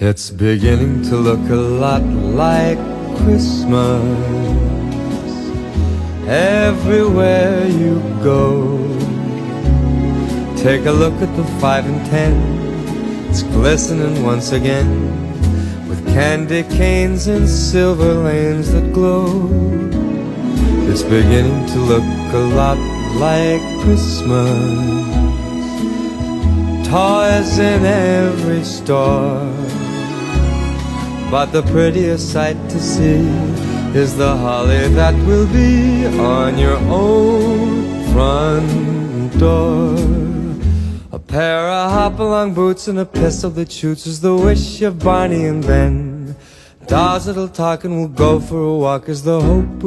It's beginning to look a lot like Christmas everywhere you go. Take a look at the 5 and 10, it's glistening once again, with candy canes and silver lanes that glow. It's beginning to look a lot like Christmas. Toys in every store, but the prettiest sight to see is the holly that will be on your own front door. A pair of hop-along boots and a pistol that shoots is the wish of Barney and Ben. Dolls that'll talk and will go for a walk is the hope